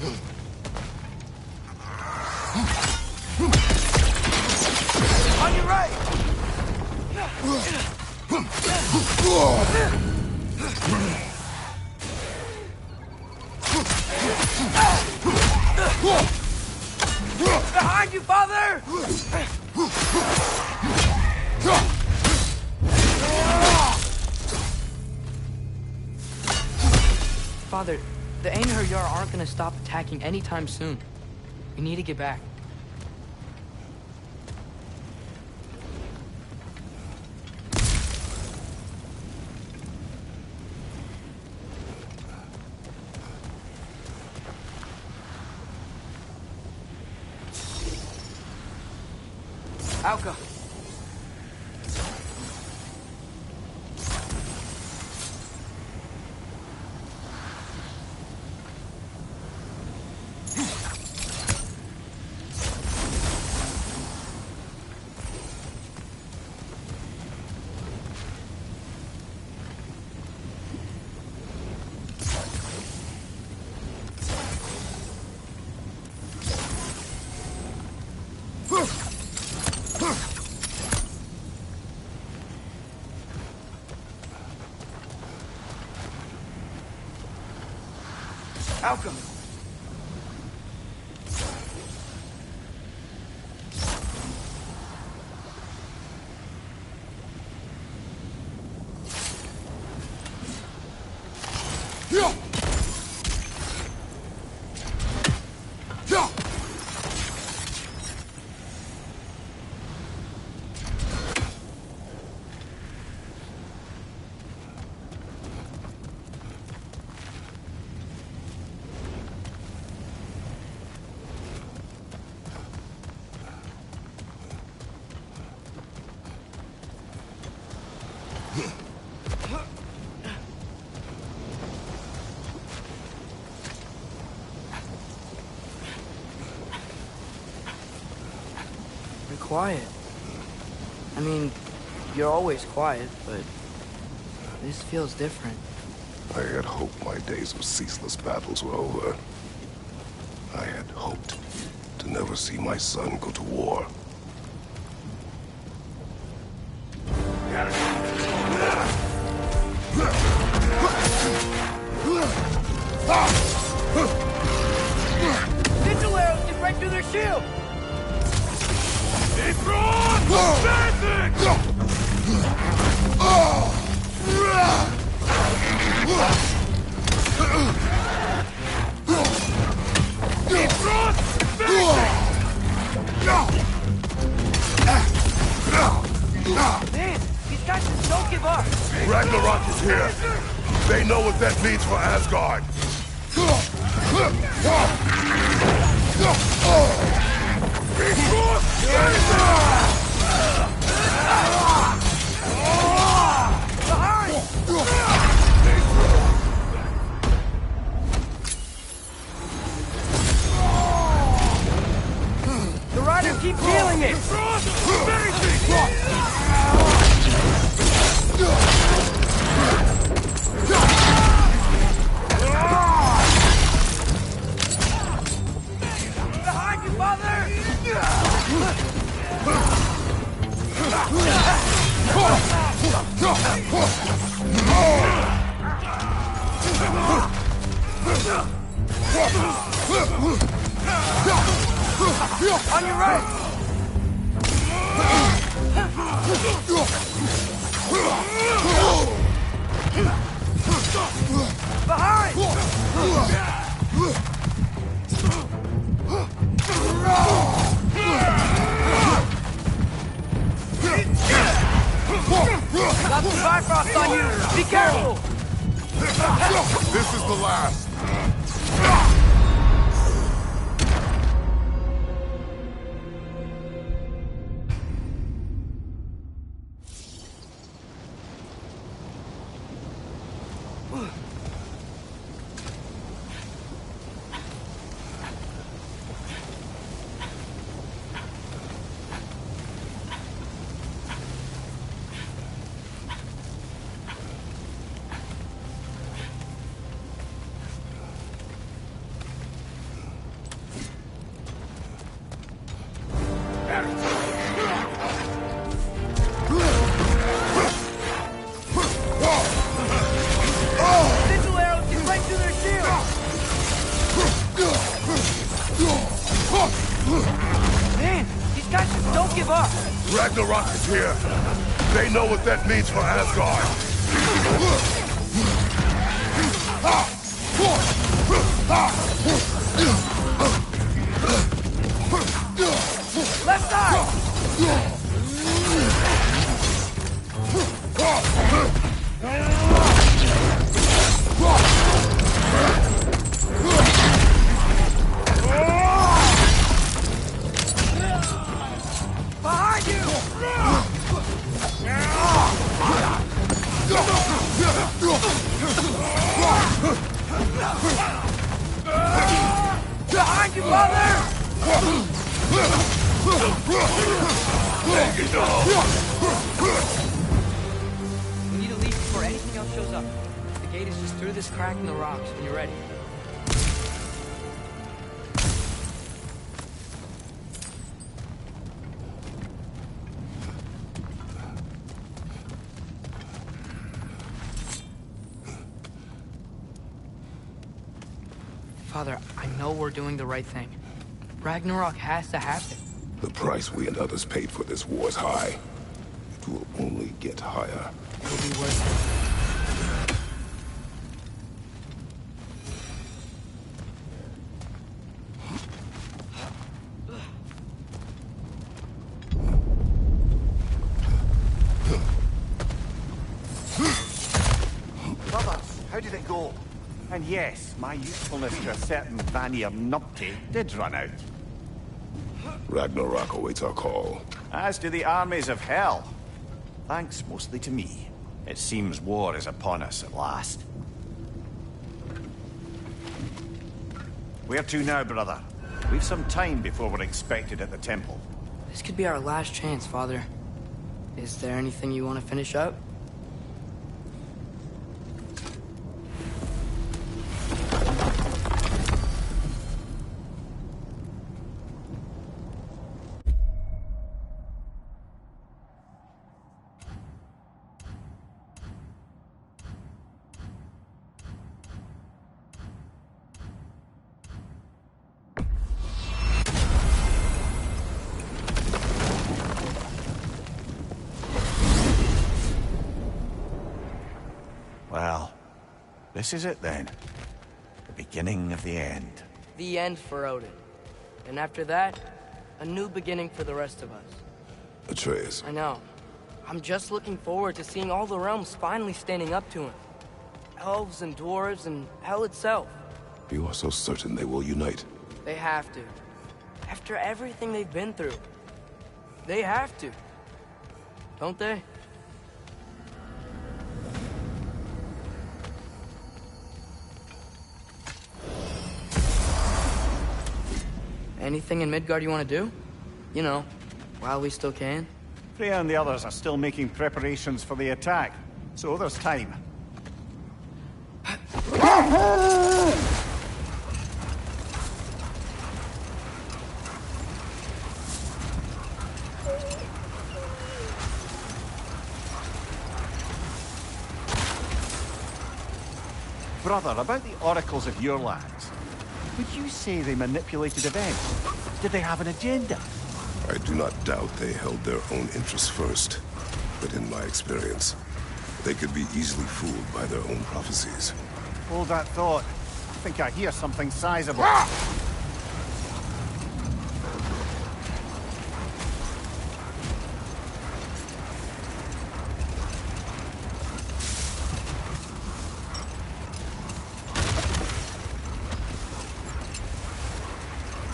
On your right! Behind you, father! Father, the Einherjar aren't gonna stop attacking anytime soon. We need to get back. Alka. Alka. Quiet. I mean, you're always quiet, but this feels different. I had hoped my days of ceaseless battles were over. I had hoped to never see my son go to war. Digital arrows can break through their shield! Man, these guys just don't give up! Ragnarok is here! They know what that means for Asgard! The riders keep feeling it! Behind you, father! On your right! Behind! Got some Bifrost on you! Be careful! This is the last! give up! Ragnarok is here. They know what that means for Asgard. Left side! Behind you! Behind you, brother! Take it down. We need to leave before anything else shows up. The gate is just through this crack in the rocks when you're ready. Father, I know we're doing the right thing. Ragnarok has to happen. The price we and others paid for this war is high. It will only get higher. It'll be worth it. Brothers, how did it go? And yes, my usefulness to a certain Vanir numpty did run out. Ragnarok awaits our call. As do the armies of hell. Thanks mostly to me. It seems war is upon us at last. Where to now, brother? We've some time before we're expected at the temple. This could be our last chance, Father. Is there anything you want to finish up? Well, this is it then. The beginning of the end. The end for Odin. And after that, a new beginning for the rest of us. Atreus, I know. I'm just looking forward to seeing all the realms finally standing up to him. Elves and dwarves and hell itself. you are so certain they will unite. They have to. After everything they've been through. They have to. Don't they? Anything in Midgard you want to do? You know, while we still can. Freya and the others are still making preparations for the attack, so there's time. Brother, about the oracles of your lands, would you say they manipulated events? Did they have an agenda? I do not doubt they held their own interests first. But in my experience, they could be easily fooled by their own prophecies. Hold that thought. I think I hear something sizable.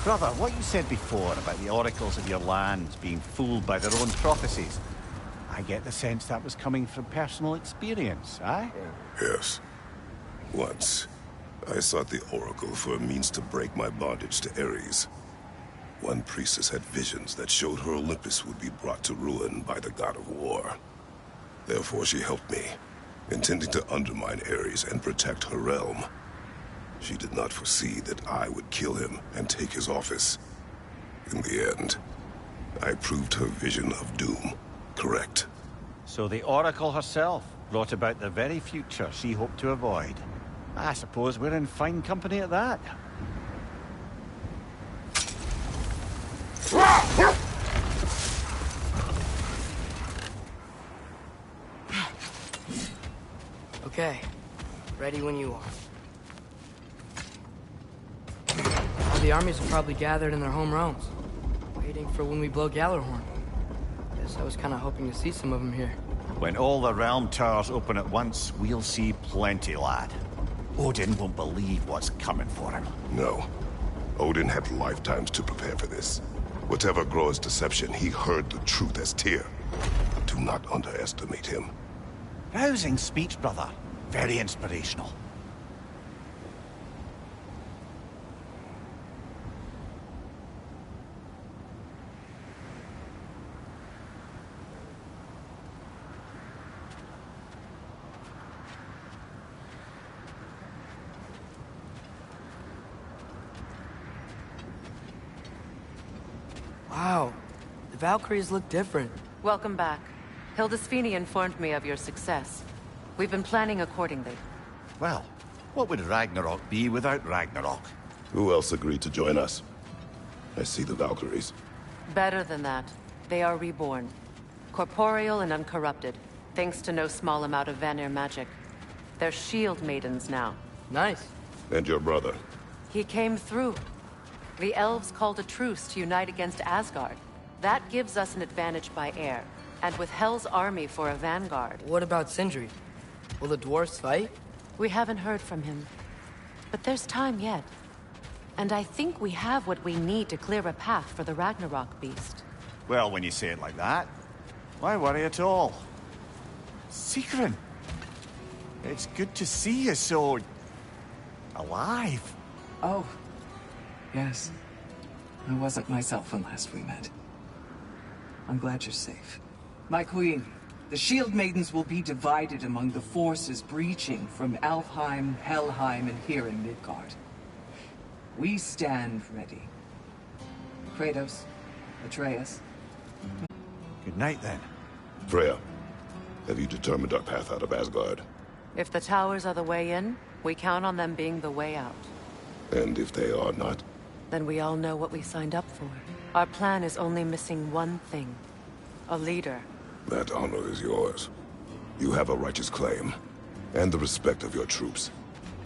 Brother, what you said before about the oracles of your lands being fooled by their own prophecies, I get the sense that was coming from personal experience, aye? Yes. Once, I sought the Oracle for a means to break my bondage to Ares. One priestess had visions that showed her Olympus would be brought to ruin by the god of war. Therefore she helped me, intending to undermine Ares and protect her realm. She did not foresee that I would kill him and take his office. In the end, I proved her vision of doom correct. So the Oracle herself brought about the very future she hoped to avoid. I suppose we're in fine company at that. Okay. Ready when you are. All the armies are probably gathered in their home realms, waiting for when we blow Gjallarhorn. Guess I was kind of hoping to see some of them here. When all the realm towers open at once, we'll see plenty, lad. Odin won't believe what's coming for him. No. Odin had lifetimes to prepare for this. Whatever Groa's deception, he heard the truth as Tyr. Do not underestimate him. Rousing speech, brother. Very inspirational. Wow. The Valkyries look different. Welcome back. Hildisfini informed me of your success. We've been planning accordingly. Well, what would Ragnarok be without Ragnarok? Who else agreed to join us? I see the Valkyries. Better than that. They are reborn. Corporeal and uncorrupted, thanks to no small amount of Vanir magic. They're shield maidens now. Nice. And your brother. He came through. The elves called a truce to unite against Asgard. That gives us an advantage by air, and with Hell's army for a vanguard. What about Sindri? Will the dwarves fight? We haven't heard from him. But there's time yet. And I think we have what we need to clear a path for the Ragnarok beast. Well, when you say it like that, why worry at all? Sigrun, it's good to see you so... alive. Oh, yes. I wasn't myself when last we met. I'm glad you're safe. My queen, the Shield Maidens will be divided among the forces breaching from Alfheim, Helheim, and here in Midgard. We stand ready. Kratos, Atreus. Good night, then. Freya, have you determined our path out of Asgard? If the towers are the way in, we count on them being the way out. And if they are not? Then we all know what we signed up for. Our plan is only missing one thing. A leader. That honor is yours. You have a righteous claim, and the respect of your troops.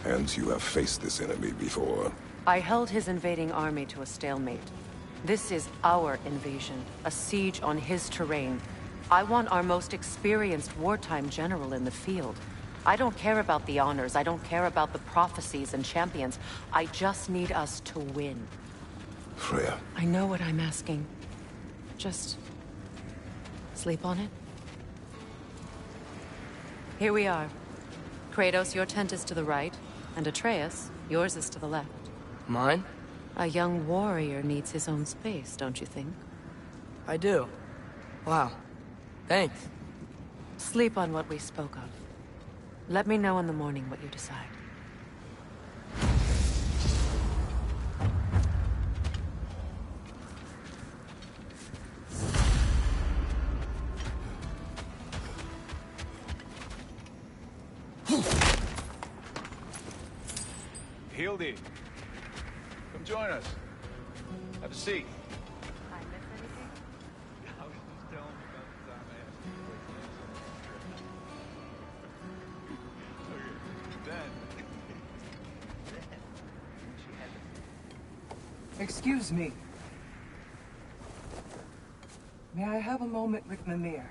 And you have faced this enemy before. I held his invading army to a stalemate. This is our invasion, a siege on his terrain. I want our most experienced wartime general in the field. I don't care about the honors, I don't care about the prophecies and champions. I just need us to win. Freya. I know what I'm asking. Just... sleep on it? Here we are. Kratos, your tent is to the right, and Atreus, yours is to the left. Mine? A young warrior needs his own space, don't you think? I do. Wow. Thanks. Sleep on what we spoke of. Let me know in the morning what you decide. Hildy, come join us. Have a seat. I miss anything? I was just telling you about the time I asked you to then. Excuse me. May I have a moment with Mimir?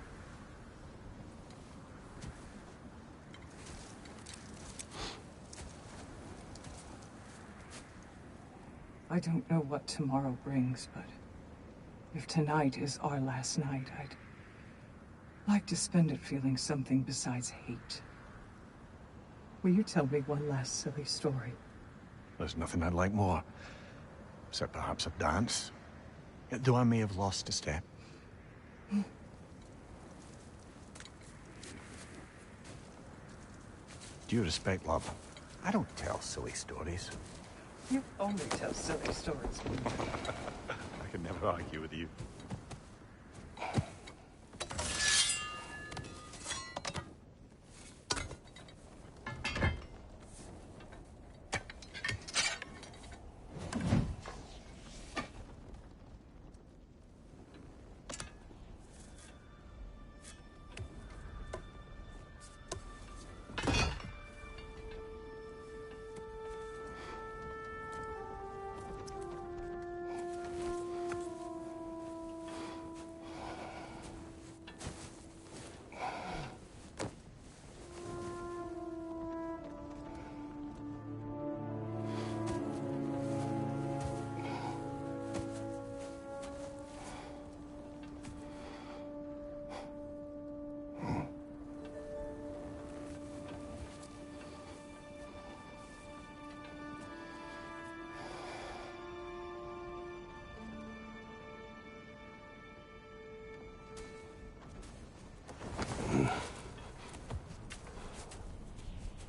I don't know what tomorrow brings, but if tonight is our last night, I'd like to spend it feeling something besides hate. Will you tell me one last silly story? There's nothing I'd like more. Except perhaps a dance. Yet though I may have lost a step. Due respect, love, I don't tell silly stories. You only tell silly stories. I can never argue with you.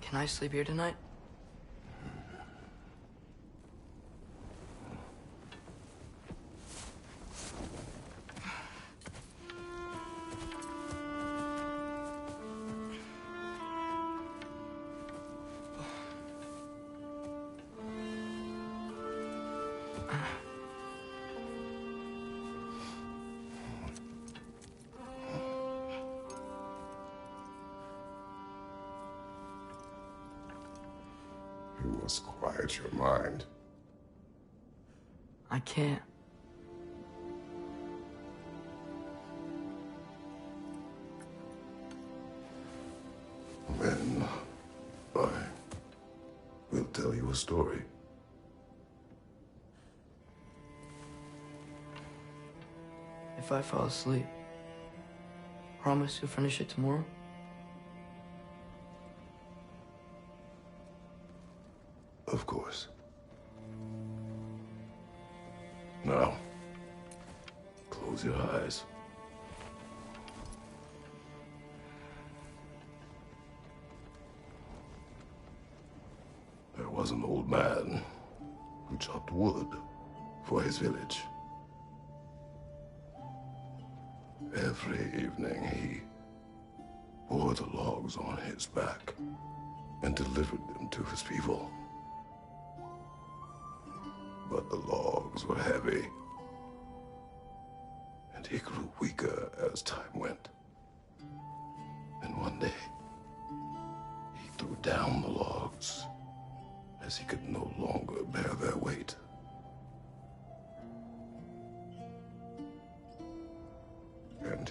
Can I sleep here tonight? You must quiet your mind. I can't. Then I will tell you a story. If I fall asleep, promise you'll finish it tomorrow? Of course. Now, close your eyes. There was an old man who chopped wood for his village. Every evening he bore the logs on his back and delivered them to his people. But the logs were heavy, and he grew weaker as time went. And one day, he threw down the logs as he could no longer bear their weight. And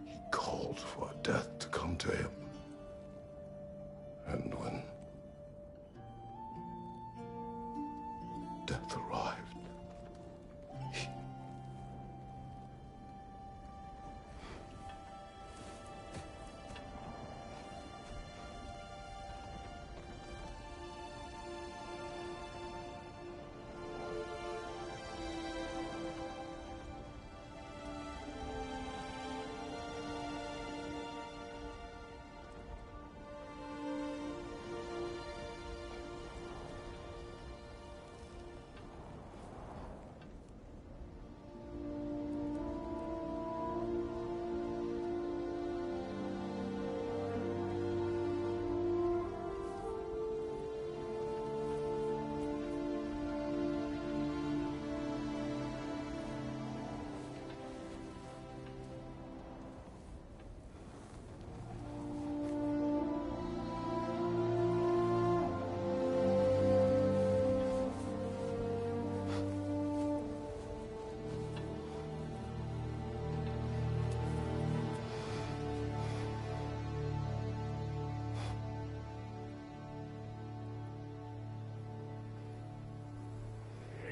he called for death to come to him. And when death arrived,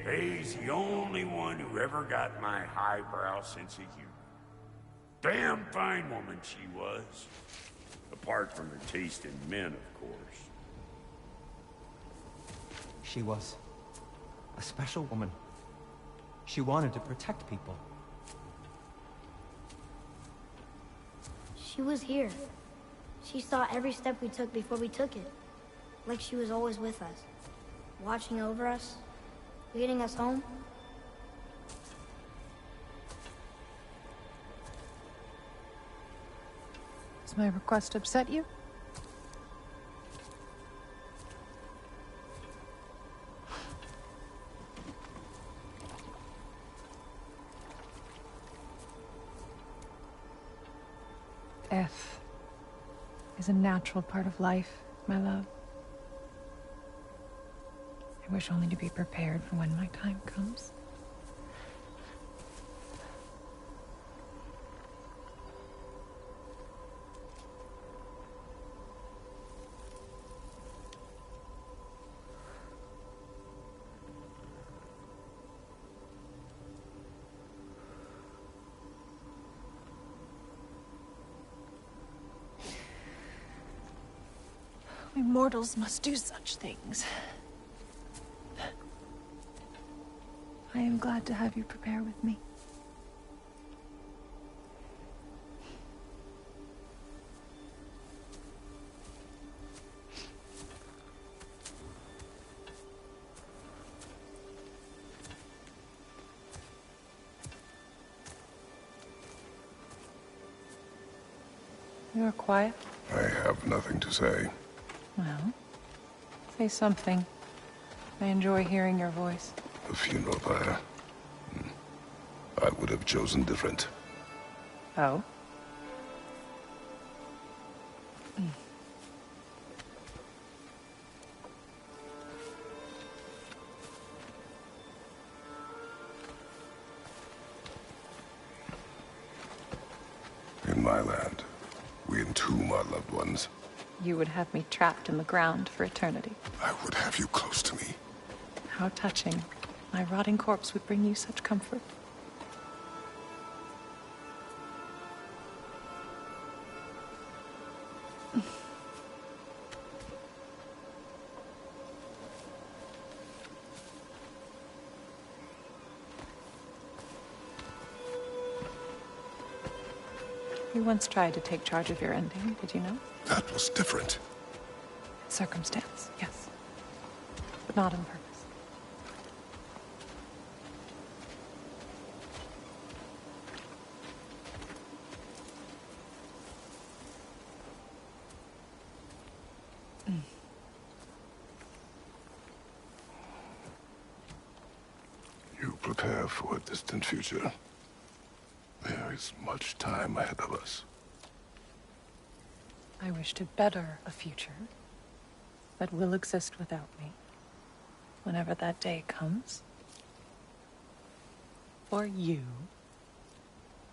He's the only one who ever got my highbrow sense of humor. Damn fine woman she was. Apart from her taste in men, of course. She was a special woman. She wanted to protect people. She was here. She saw every step we took before we took it. Like she was always with us. Watching over us. Leading us home. Does my request upset you? Death is a natural part of life, my love. I wish only to be prepared for when my time comes. We mortals must do such things. I am glad to have you prepare with me. You're quiet. I have nothing to say. Well, say something. I enjoy hearing your voice. The funeral pyre. I would have chosen different. Oh? In my land, we entomb our loved ones. You would have me trapped in the ground for eternity. I would have you close to me. How touching. My rotting corpse would bring you such comfort. You once tried to take charge of your ending, did you know? That was different. Circumstance, yes. But not on purpose. You prepare for a distant future. There is much time ahead of us. I wish to better a future that will exist without me, whenever that day comes. For you,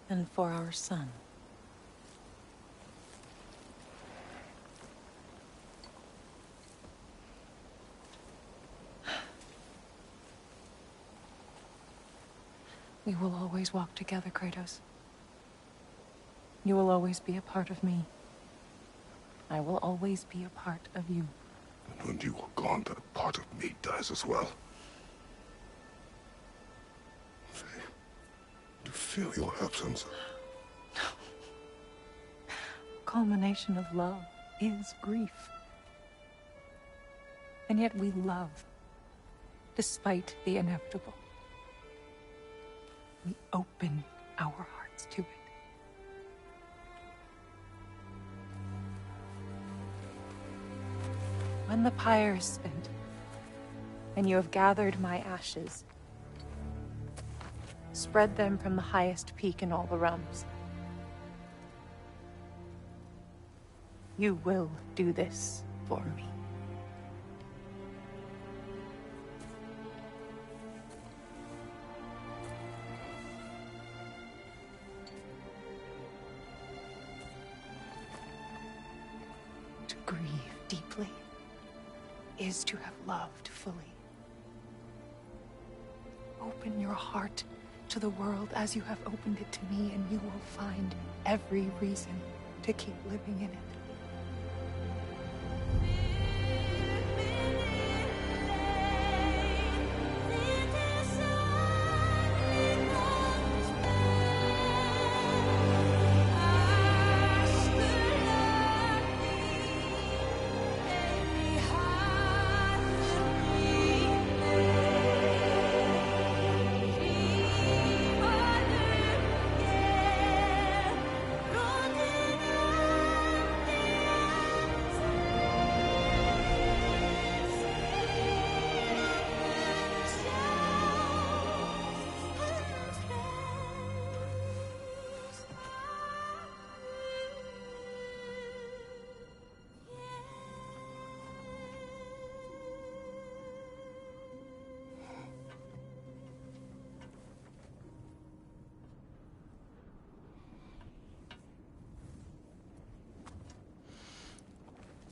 and for our son. We will always walk together, Kratos. You will always be a part of me. I will always be a part of you. And when you are gone, that part of me dies as well. To feel your absence. Culmination of love is grief. And yet we love, despite the inevitable. We open our hearts to it. When the pyre is spent, and you have gathered my ashes, spread them from the highest peak in all the realms. You will do this for me. To grieve deeply is to have loved fully. Open your heart to the world as you have opened it to me, and you will find every reason to keep living in it.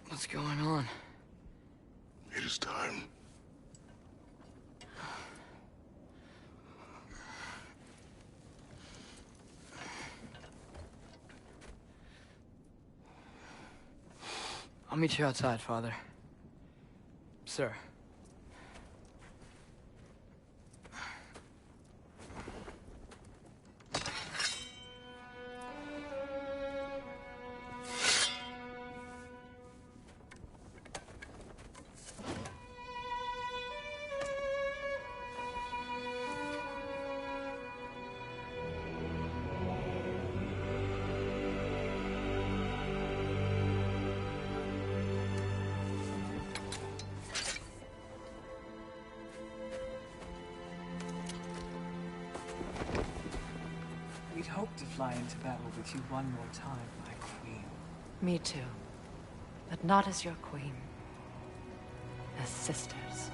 What's going on? It is time. I'll meet you outside, Father. Sir. hope to fly into battle with you one more time, my queen. Me too. But not as your queen. As sisters.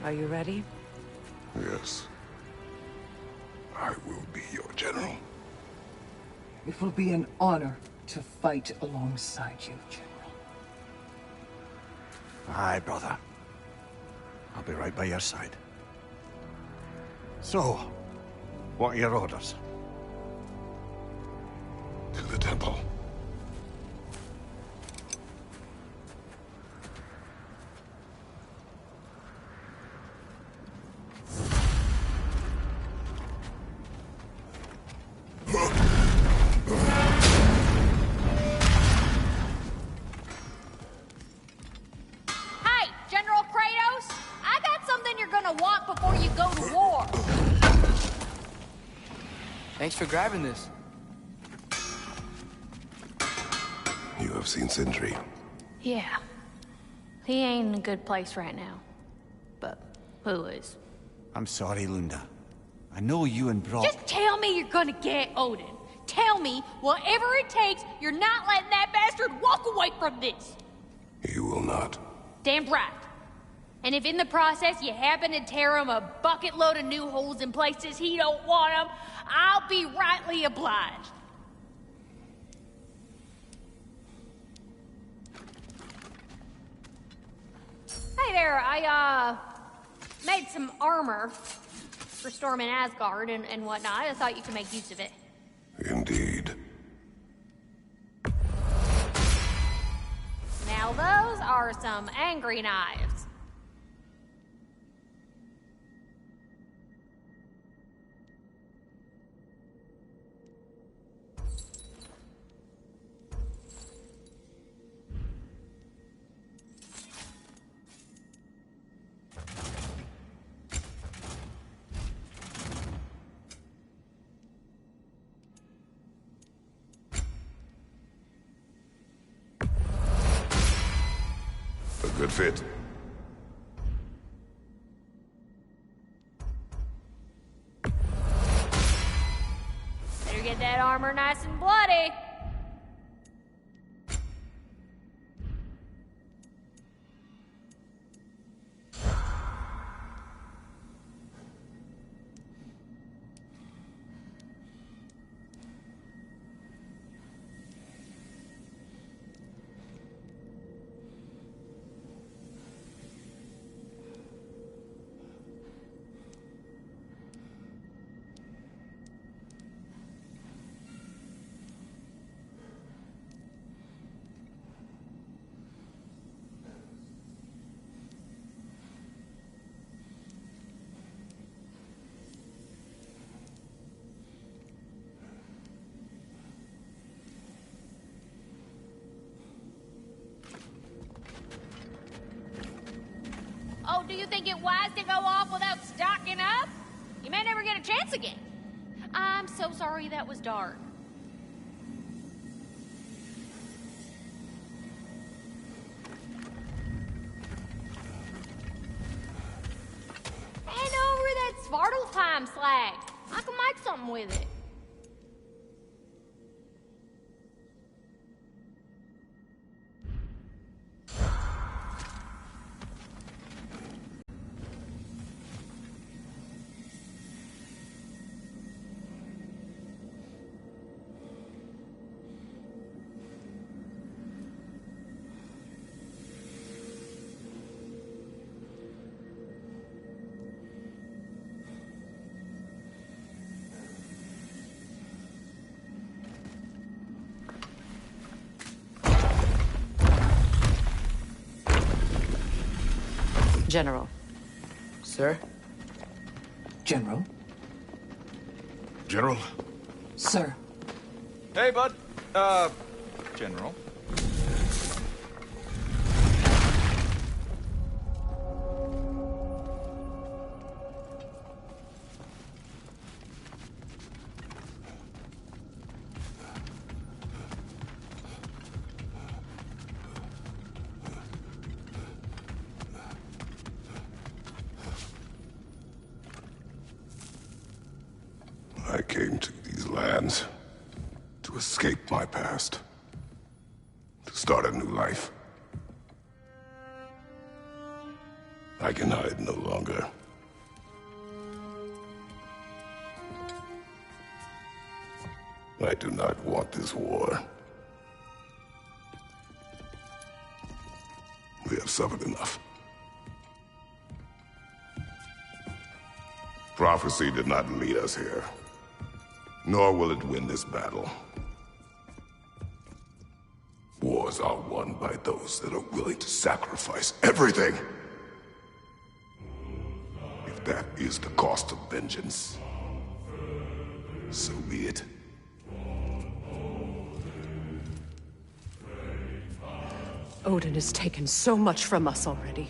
Are you ready? Yes. I will be your general. It will be an honor to fight alongside you, General. Aye, brother. I'll be right by your side. So, what are your orders? To the temple. Hey, General Kratos! I got something you're gonna want before you go to war. Thanks for grabbing this. You have seen Sindri. Yeah. He ain't in a good place right now. But who is? I'm sorry, Lunda. I know you and Brock... Just tell me you're gonna get Odin. Tell me, whatever it takes, you're not letting that bastard walk away from this. You will not. Damn right. And if in the process you happen to tear him a bucket load of new holes in places he don't want them, I'll be rightly obliged. Hey there, I made some armor for storming Asgard and whatnot. I thought you could make use of it. Indeed. Now those are some angry knives. A good fit. Better get that armor nice and bloody. Oh, do you think it wise to go off without stocking up? You may never get a chance again. I'm so sorry that was dark. Hand over that Svartalfheim slag. I can make something with it. General. Sir? General? General? Sir. Hey, bud. General. I came to these lands to escape my past, to start a new life. I can hide no longer. I do not want this war. We have suffered enough. Prophecy did not lead us here, nor will it win this battle. Wars are won by those that are willing to sacrifice everything. If that is the cost of vengeance, so be it. Odin has taken so much from us already.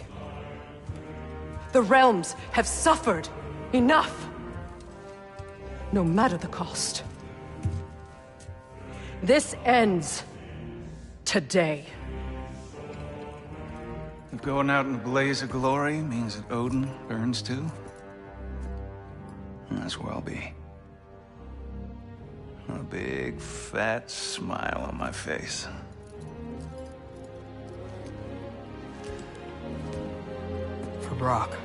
The realms have suffered enough. No matter the cost. This ends today. If going out in a blaze of glory means that Odin burns too, that's where I'll be. A big, fat smile on my face. For Brock.